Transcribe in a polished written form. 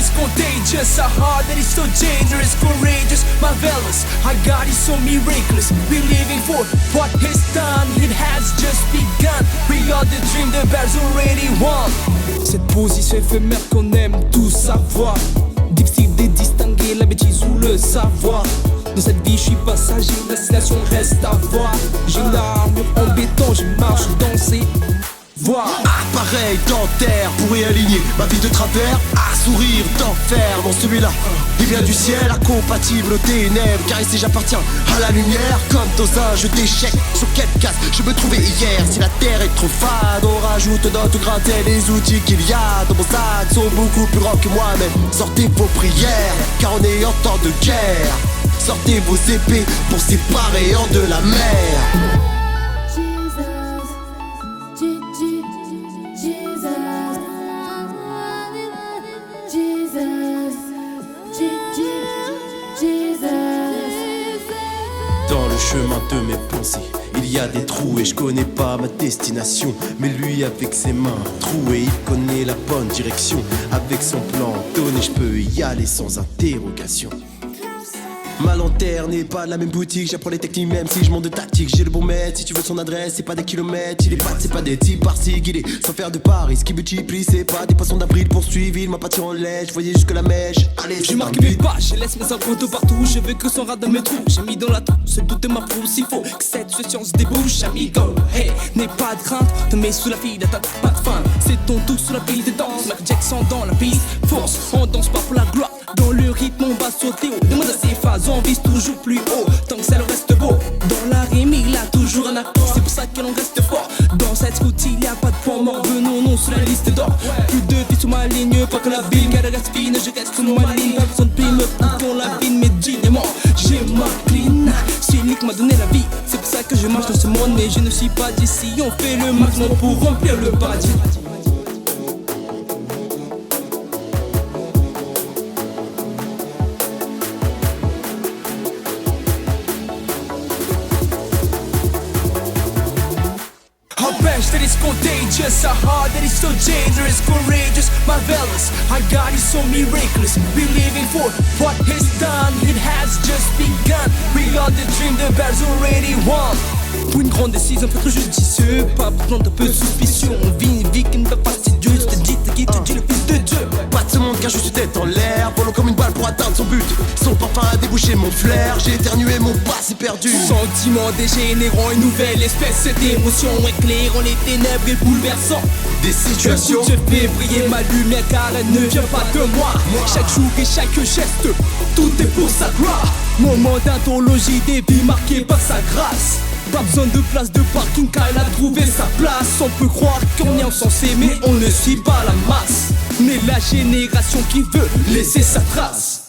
is contagious. A heart that is so dangerous, courageous, marvelous. I got it so miraculous. Believing for what he's done, it has just begun. We are the dream, the bears already won. Cette position éphémère qu'on aime tous savoir. Difficile de distinguer la bêtise ou le savoir. Dans cette vie je suis passager, la destination reste à voir. J'ai une armure en béton, je marche dans ces voies. Appareil dentaire pour y aligner ma vie de travers. Sourire d'enfer, non celui-là il vient du ciel, incompatible aux ténèbres. Car ici j'appartiens à la lumière. Comme dans un jeu d'échecs, sur quelle case je me trouvais hier. Si la terre est trop fade, on rajoute notre grain. Les outils qu'il y a dans mon sac sont beaucoup plus grands que moi. Mais sortez vos prières, car on est en temps de guerre. Sortez vos épées pour séparer hors de la mer. Dans le chemin de mes pensées, il y a des trous et je connais pas ma destination. Mais lui avec ses mains trouées, il connaît la bonne direction. Avec son plan donné, je peux y aller sans interrogation. Ma lanterne n'est pas de la même boutique, j'apprends les techniques même si je monte de tactique. J'ai le bon maître, si tu veux son adresse, c'est pas des kilomètres. Il est pas, c'est pas des types par-ci guidés, sans faire de paris. Ce qui multiplie, c'est pas des poissons d'avril poursuivis. Il m'a pas tiré en lait, je voyais jusque la mèche. Allez, j'ai marqué mes pas, je laisse mes empreintes partout. Je veux que son radar me trouve, j'ai mis dans la troupe. Ce doute ma prouve s'il faut que cette science débouche, amigo. Hey, n'aie pas de crainte, te mets sous la file, t'as pas de fin. C'est ton tout sous la pile de danse, Michael Jackson dans la piste. Force, on danse pas pour la gloire. Dans le rythme on va sauter haut. Demande à ses phases, on vise toujours plus haut. Tant que ça le reste beau. Dans la rime il a toujours un accord. C'est pour ça que l'on reste fort. Dans cette route il y a pas de point mort. Venons non sur la liste d'or. Plus de vie sur ma ligne, pas que la ville. Car elle reste fine, je reste sur ma ligne. Pas besoin de prime pour la ville. Mais dis-moi, j'ai ma clean. C'est lui qui m'a donné la vie. C'est pour ça que je marche dans ce monde. Mais je ne suis pas d'ici. On fait le maximum pour remplir le paradis. That is contagious, a heart that is so dangerous, courageous, marvelous. I got it so miraculous. Believing for what he's done, it has just begun. We are the dream, the bears already won. Pour une grande décision, faut être judicieux, pas besoin d'un peu de suspicion. On vit une vie qui ne va pas si Dieu te dit, qui te dit le fils de Dieu. Pas de ce monde car je suis tête en l'air, volant comme une balle pour atteindre son but. Son parfum a débouché mon flair, j'ai éternué, mon passé perdu. Sentiment dégénérant, une nouvelle espèce, cette émotion éclairant les ténèbres et bouleversant des situations. Je fais briller ma lumière car elle ne vient pas de moi. Chaque jour et chaque geste, tout est pour sa gloire. Moment d'anthologie des vies marquées par sa grâce. Pas besoin de place de parking car elle a trouvé sa place. On peut croire qu'on est insensé mais on ne suit pas la masse. Mais la génération qui veut laisser sa trace.